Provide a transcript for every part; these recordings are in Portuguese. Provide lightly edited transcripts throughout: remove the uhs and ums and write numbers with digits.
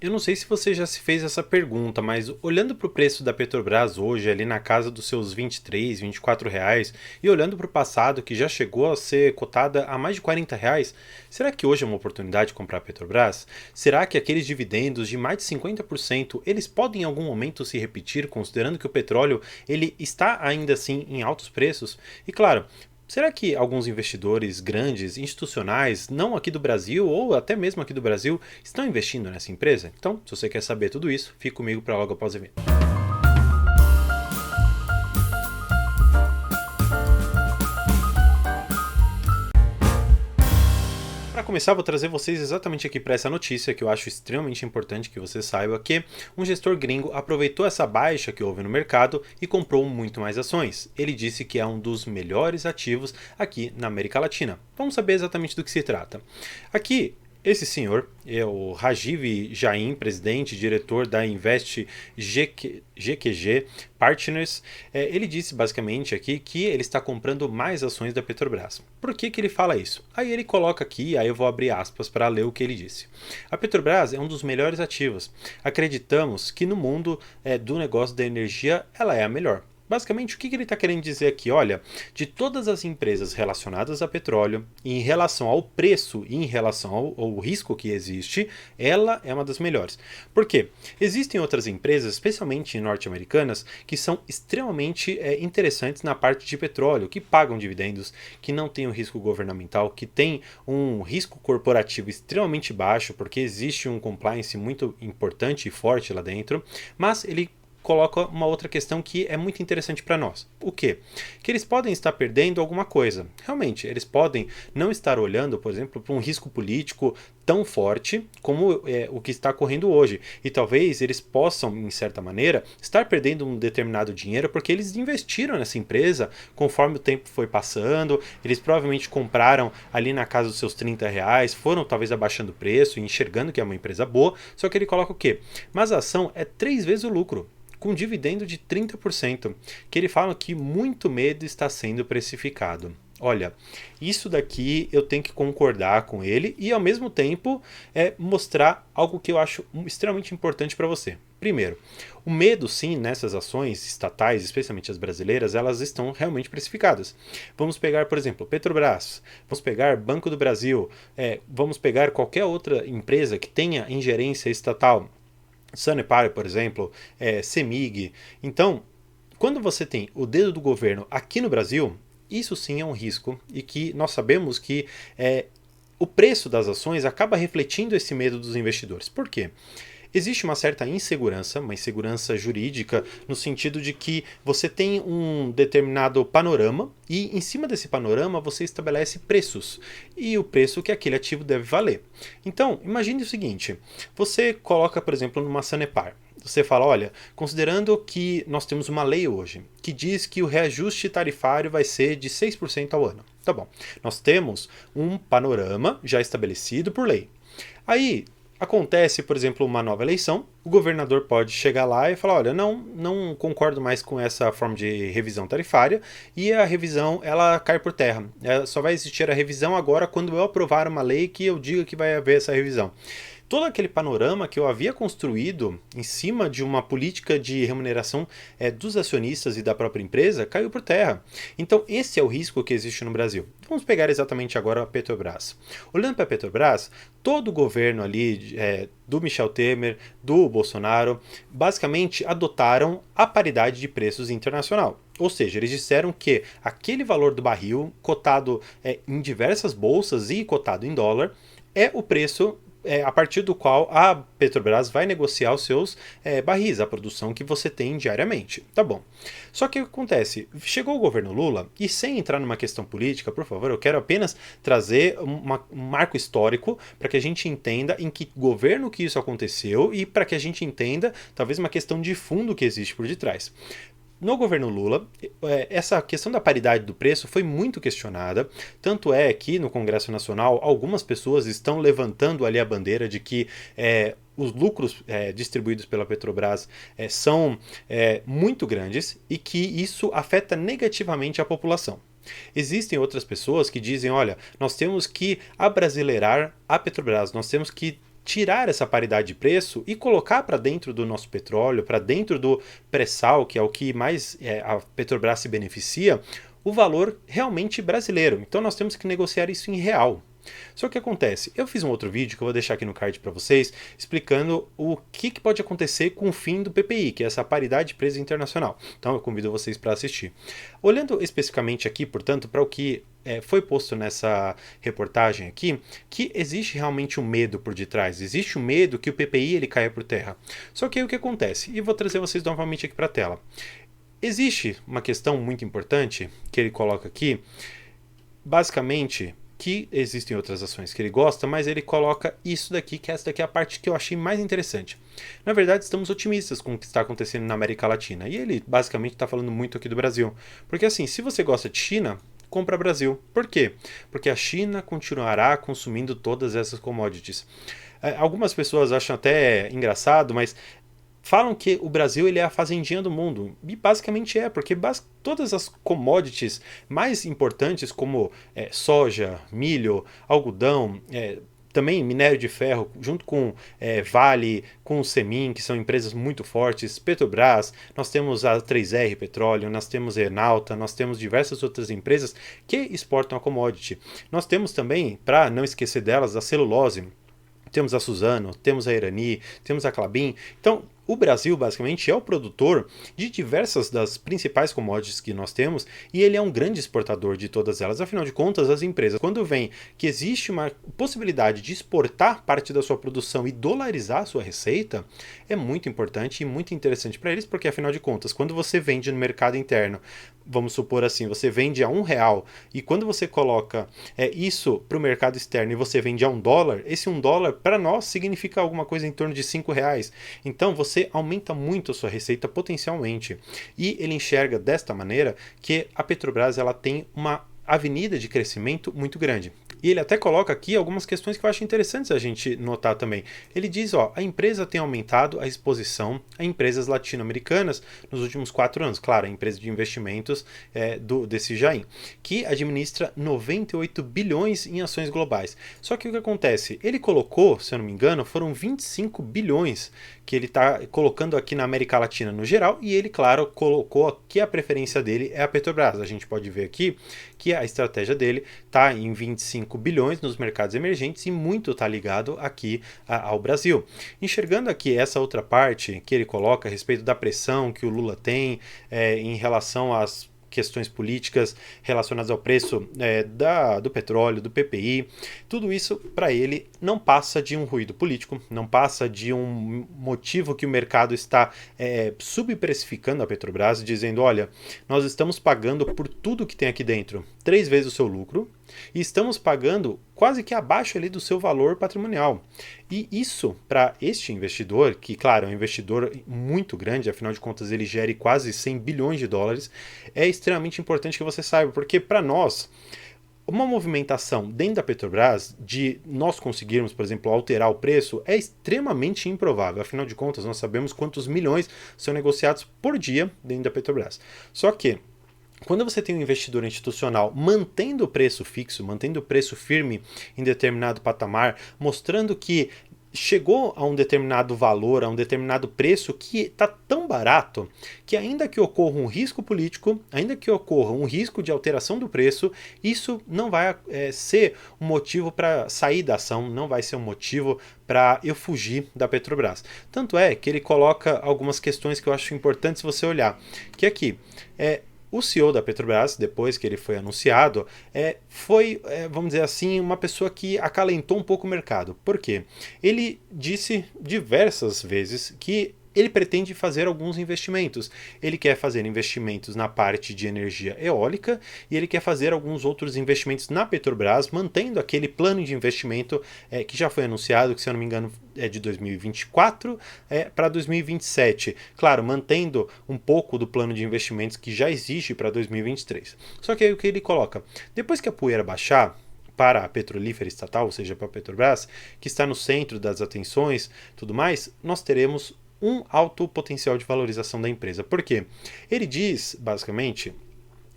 Eu não sei se você já se fez essa pergunta, mas olhando para o preço da Petrobras hoje, ali na casa dos seus 23, R$ 24, e olhando para o passado, que já chegou a ser cotada a mais de R$ 40, será que hoje é uma oportunidade de comprar a Petrobras? Será que aqueles dividendos de mais de 50% eles podem em algum momento se repetir, considerando que o petróleo ele está ainda assim em altos preços? E claro, será que alguns investidores grandes, institucionais, não aqui do Brasil ou até mesmo aqui do Brasil, estão investindo nessa empresa? Então, se você quer saber tudo isso, fique comigo para logo após o evento. Para começar, vou trazer vocês exatamente aqui para essa notícia que eu acho extremamente importante que você saiba que um gestor gringo aproveitou essa baixa que houve no mercado e comprou muito mais ações. Ele disse que é um dos melhores ativos aqui na América Latina. Vamos saber exatamente do que se trata. Aqui, esse senhor é o Rajiv Jain, presidente e diretor da Invest GQG Partners. Ele disse basicamente aqui que ele está comprando mais ações da Petrobras. Por que ele fala isso? Aí ele coloca aqui, aí eu vou abrir aspas para ler o que ele disse. A Petrobras é um dos melhores ativos. Acreditamos que no mundo do negócio da energia ela é a melhor. Basicamente, o que ele está querendo dizer aqui? Olha, de todas as empresas relacionadas a petróleo, em relação ao preço e em relação ao risco que existe, ela é uma das melhores. Por quê? Existem outras empresas, especialmente norte-americanas, que são extremamente interessantes na parte de petróleo, que pagam dividendos, que não têm um risco governamental, que têm um risco corporativo extremamente baixo, porque existe um compliance muito importante e forte lá dentro, mas ele coloca uma outra questão que é muito interessante para nós. O quê? Que eles podem estar perdendo alguma coisa. Realmente, eles podem não estar olhando, por exemplo, para um risco político tão forte como o que está ocorrendo hoje. E talvez eles possam, em certa maneira, estar perdendo um determinado dinheiro porque eles investiram nessa empresa conforme o tempo foi passando. Eles provavelmente compraram ali na casa dos seus R$ 30, foram talvez abaixando o preço e enxergando que é uma empresa boa. Só que ele coloca o quê? Mas a ação é 3 vezes o lucro, com dividendo de 30%, que ele fala que muito medo está sendo precificado. Olha, isso daqui eu tenho que concordar com ele e ao mesmo tempo mostrar algo que eu acho extremamente importante para você. Primeiro, o medo sim nessas ações estatais, especialmente as brasileiras, elas estão realmente precificadas. Vamos pegar, por exemplo, Petrobras, vamos pegar Banco do Brasil, vamos pegar qualquer outra empresa que tenha ingerência estatal, Sanepar, por exemplo, CEMIG. Então, quando você tem o dedo do governo aqui no Brasil, isso sim é um risco e que nós sabemos que o preço das ações acaba refletindo esse medo dos investidores. Por quê? Existe uma certa insegurança, uma insegurança jurídica, no sentido de que você tem um determinado panorama e em cima desse panorama você estabelece preços e o preço que aquele ativo deve valer. Então, imagine o seguinte, você coloca, por exemplo, numa Sanepar. Você fala, olha, considerando que nós temos uma lei hoje que diz que o reajuste tarifário vai ser de 6% ao ano. Tá bom, nós temos um panorama já estabelecido por lei. Aí, acontece, por exemplo, uma nova eleição, o governador pode chegar lá e falar, olha, não concordo mais com essa forma de revisão tarifária e a revisão ela cai por terra. Só vai existir a revisão agora quando eu aprovar uma lei que eu diga que vai haver essa revisão. Todo aquele panorama que eu havia construído em cima de uma política de remuneração dos acionistas e da própria empresa caiu por terra. Então esse é o risco que existe no Brasil. Vamos pegar exatamente agora a Petrobras. Olhando para a Petrobras, todo o governo ali do Michel Temer, do Bolsonaro, basicamente adotaram a paridade de preços internacional. Ou seja, eles disseram que aquele valor do barril, cotado em diversas bolsas e cotado em dólar, é o preço a partir do qual a Petrobras vai negociar os seus barris, a produção que você tem diariamente. Tá bom. Só que o que acontece? Chegou o governo Lula, e sem entrar numa questão política, por favor, eu quero apenas trazer um marco histórico para que a gente entenda em que governo que isso aconteceu e para que a gente entenda, talvez, uma questão de fundo que existe por detrás. No governo Lula, essa questão da paridade do preço foi muito questionada, tanto é que no Congresso Nacional algumas pessoas estão levantando ali a bandeira de que os lucros distribuídos pela Petrobras são muito grandes e que isso afeta negativamente a população. Existem outras pessoas que dizem, olha, nós temos que abrasileirar a Petrobras, nós temos que tirar essa paridade de preço e colocar para dentro do nosso petróleo, para dentro do pré-sal, que é o que mais a Petrobras se beneficia, o valor realmente brasileiro. Então nós temos que negociar isso em real. Só que acontece, eu fiz um outro vídeo que eu vou deixar aqui no card para vocês, explicando o que pode acontecer com o fim do PPI, que é essa paridade de preço internacional. Então eu convido vocês para assistir. Olhando especificamente aqui, portanto, para o que foi posto nessa reportagem aqui, que existe realmente um medo por detrás, existe um medo que o PPI ele caia por terra. Só que aí o que acontece? E vou trazer vocês novamente aqui para a tela. Existe uma questão muito importante que ele coloca aqui, basicamente, que existem outras ações que ele gosta, mas ele coloca isso daqui, que essa daqui é a parte que eu achei mais interessante. Na verdade, estamos otimistas com o que está acontecendo na América Latina, e ele basicamente está falando muito aqui do Brasil. Porque assim, se você gosta de China, compra Brasil. Por quê? Porque a China continuará consumindo todas essas commodities. Algumas pessoas acham até engraçado, mas falam que o Brasil ele é a fazendinha do mundo, e basicamente é, porque todas as commodities mais importantes, como soja, milho, algodão, também minério de ferro, junto com Vale, com o Semin, que são empresas muito fortes, Petrobras, nós temos a 3R Petróleo, nós temos a Enalta, nós temos diversas outras empresas que exportam a commodity. Nós temos também, para não esquecer delas, a celulose, temos a Suzano, temos a Irani, temos a Klabin. Então, o Brasil, basicamente, é o produtor de diversas das principais commodities que nós temos e ele é um grande exportador de todas elas. Afinal de contas, as empresas, quando veem que existe uma possibilidade de exportar parte da sua produção e dolarizar a sua receita, é muito importante e muito interessante para eles, porque, afinal de contas, quando você vende no mercado interno, vamos supor assim, você vende a R$1 e quando você coloca isso para o mercado externo e você vende a $1, esse $1 para nós significa alguma coisa em torno de R$5. Então você aumenta muito a sua receita potencialmente. E ele enxerga desta maneira que a Petrobras ela tem uma avenida de crescimento muito grande. E ele até coloca aqui algumas questões que eu acho interessantes a gente notar também. Ele diz, a empresa tem aumentado a exposição a empresas latino-americanas nos últimos 4 anos. Claro, a empresa de investimentos desse Jain, que administra 98 bilhões em ações globais. Só que o que acontece? Ele colocou, se eu não me engano, foram 25 bilhões que ele está colocando aqui na América Latina no geral, e ele, claro, colocou que a preferência dele é a Petrobras. A gente pode ver aqui que a estratégia dele está em 25 bilhões nos mercados emergentes e muito está ligado aqui ao Brasil. Enxergando aqui essa outra parte que ele coloca a respeito da pressão que o Lula tem em relação às questões políticas relacionadas ao preço do petróleo, do PPI, tudo isso para ele não passa de um ruído político, não passa de um motivo que o mercado está subprecificando a Petrobras, dizendo, olha, nós estamos pagando por tudo que tem aqui dentro 3 vezes o seu lucro e estamos pagando quase que abaixo ali do seu valor patrimonial. E isso, para este investidor, que claro, é um investidor muito grande, afinal de contas ele gere quase 100 bilhões de dólares, é extremamente importante que você saiba, porque para nós, uma movimentação dentro da Petrobras, de nós conseguirmos, por exemplo, alterar o preço, é extremamente improvável. Afinal de contas, nós sabemos quantos milhões são negociados por dia dentro da Petrobras. Só que, quando você tem um investidor institucional mantendo o preço fixo, mantendo o preço firme em determinado patamar, mostrando que chegou a um determinado valor, a um determinado preço que está tão barato que ainda que ocorra um risco político, ainda que ocorra um risco de alteração do preço, isso não vai ser um motivo para sair da ação, não vai ser um motivo para eu fugir da Petrobras. Tanto é que ele coloca algumas questões que eu acho importantes você olhar, que aqui o CEO da Petrobras, depois que ele foi anunciado, foi, vamos dizer assim, uma pessoa que acalentou um pouco o mercado. Por quê? Ele disse diversas vezes que ele pretende fazer alguns investimentos. Ele quer fazer investimentos na parte de energia eólica e ele quer fazer alguns outros investimentos na Petrobras, mantendo aquele plano de investimento que já foi anunciado, que se eu não me engano é de 2024 para 2027. Claro, mantendo um pouco do plano de investimentos que já existe para 2023. Só que aí o que ele coloca? Depois que a poeira baixar, para a petrolífera estatal, ou seja, para a Petrobras, que está no centro das atenções, tudo mais, nós teremos um alto potencial de valorização da empresa. Por quê? Ele diz, basicamente,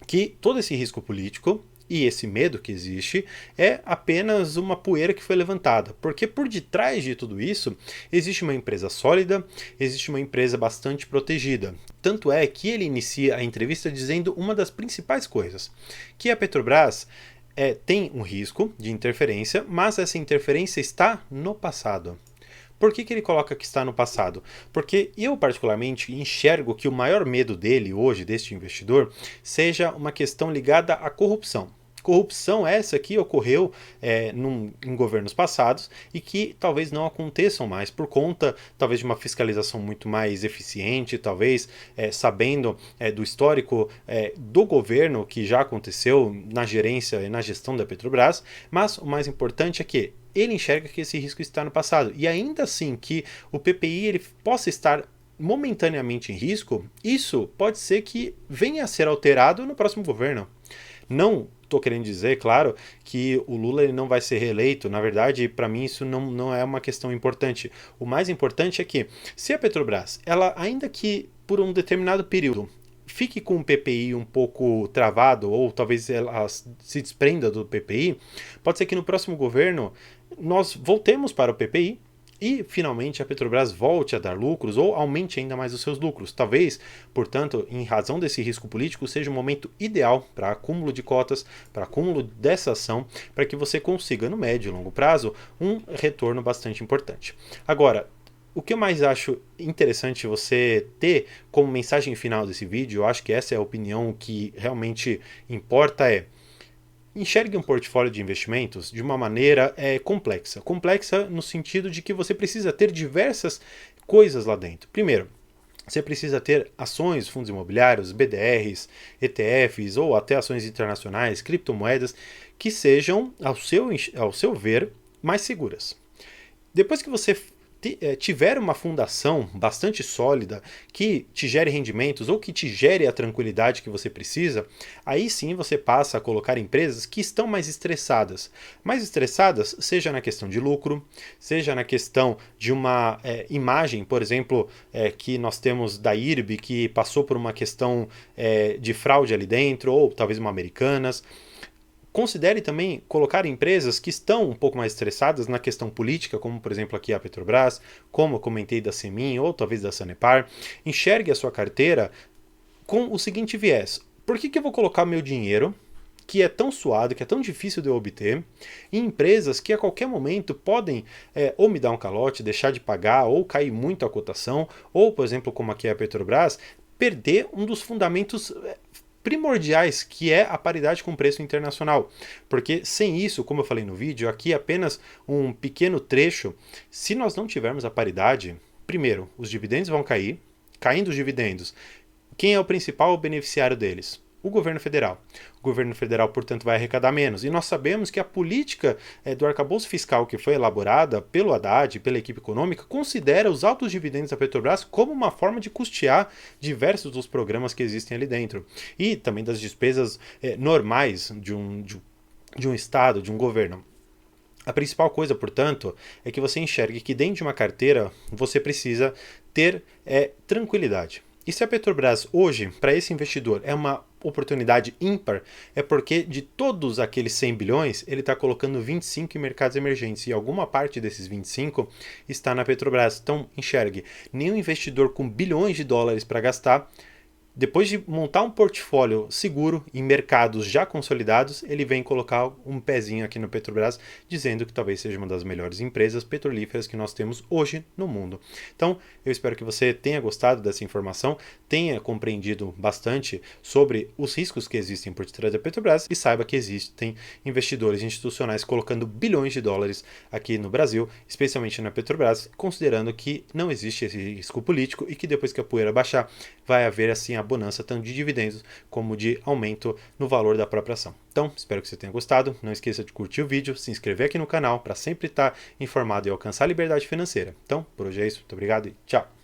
que todo esse risco político E esse medo que existe é apenas uma poeira que foi levantada, porque por detrás de tudo isso existe uma empresa sólida, existe uma empresa bastante protegida. Tanto é que ele inicia a entrevista dizendo uma das principais coisas, que a Petrobras tem um risco de interferência, mas essa interferência está no passado. Por que ele coloca que está no passado? Porque eu, particularmente, enxergo que o maior medo dele hoje, deste investidor, seja uma questão ligada à corrupção. Corrupção essa que ocorreu em governos passados e que talvez não aconteçam mais por conta talvez de uma fiscalização muito mais eficiente, talvez sabendo do histórico do governo que já aconteceu na gerência e na gestão da Petrobras, mas o mais importante é que ele enxerga que esse risco está no passado e ainda assim que o PPI ele possa estar momentaneamente em risco, isso pode ser que venha a ser alterado no próximo governo. Não estou querendo dizer, claro, que o Lula ele não vai ser reeleito. Na verdade, para mim isso não é uma questão importante. O mais importante é que, se a Petrobras, ela ainda que por um determinado período, fique com o PPI um pouco travado, ou talvez ela se desprenda do PPI, pode ser que no próximo governo nós voltemos para o PPI, e finalmente a Petrobras volte a dar lucros ou aumente ainda mais os seus lucros. Talvez, portanto, em razão desse risco político, seja o momento ideal para acúmulo de cotas, para acúmulo dessa ação, para que você consiga, no médio e longo prazo, um retorno bastante importante. Agora, o que eu mais acho interessante você ter como mensagem final desse vídeo, eu acho que essa é a opinião que realmente importa, enxergue um portfólio de investimentos de uma maneira complexa. Complexa no sentido de que você precisa ter diversas coisas lá dentro. Primeiro, você precisa ter ações, fundos imobiliários, BDRs, ETFs ou até ações internacionais, criptomoedas, que sejam, ao seu ver, mais seguras. Depois que você tiver uma fundação bastante sólida que te gere rendimentos ou que te gere a tranquilidade que você precisa, aí sim você passa a colocar empresas que estão mais estressadas. Mais estressadas, seja na questão de lucro, seja na questão de uma imagem, por exemplo, que nós temos da IRB, que passou por uma questão de fraude ali dentro, ou talvez uma Americanas. Considere também colocar empresas que estão um pouco mais estressadas na questão política, como por exemplo aqui a Petrobras, como eu comentei da Semin ou talvez da Sanepar. Enxergue a sua carteira com o seguinte viés: por que eu vou colocar meu dinheiro, que é tão suado, que é tão difícil de eu obter, em empresas que a qualquer momento podem ou me dar um calote, deixar de pagar, ou cair muito a cotação, ou por exemplo como aqui a Petrobras, perder um dos fundamentos primordiais, que é a paridade com o preço internacional, porque sem isso, como eu falei no vídeo, aqui é apenas um pequeno trecho. Se nós não tivermos a paridade, primeiro, os dividendos vão cair. Caindo os dividendos, quem é o principal beneficiário deles? O governo federal. O governo federal, portanto, vai arrecadar menos. E nós sabemos que a política do arcabouço fiscal que foi elaborada pelo Haddad, pela equipe econômica, considera os altos dividendos da Petrobras como uma forma de custear diversos dos programas que existem ali dentro. E também das despesas normais de um Estado, de um governo. A principal coisa, portanto, é que você enxergue que dentro de uma carteira você precisa ter tranquilidade. E se a Petrobras hoje, para esse investidor, é uma oportunidade ímpar, é porque de todos aqueles 100 bilhões, ele está colocando 25 em mercados emergentes e alguma parte desses 25 está na Petrobras. Então, enxergue, nenhum investidor com bilhões de dólares para gastar, depois de montar um portfólio seguro em mercados já consolidados, ele vem colocar um pezinho aqui no Petrobras, dizendo que talvez seja uma das melhores empresas petrolíferas que nós temos hoje no mundo. Então, eu espero que você tenha gostado dessa informação, tenha compreendido bastante sobre os riscos que existem por detrás da Petrobras e saiba que existem investidores institucionais colocando bilhões de dólares aqui no Brasil, especialmente na Petrobras, considerando que não existe esse risco político e que depois que a poeira baixar, vai haver assim a bonança tanto de dividendos como de aumento no valor da própria ação. Então, espero que você tenha gostado. Não esqueça de curtir o vídeo, se inscrever aqui no canal para sempre estar informado e alcançar a liberdade financeira. Então, por hoje é isso. Muito obrigado e tchau!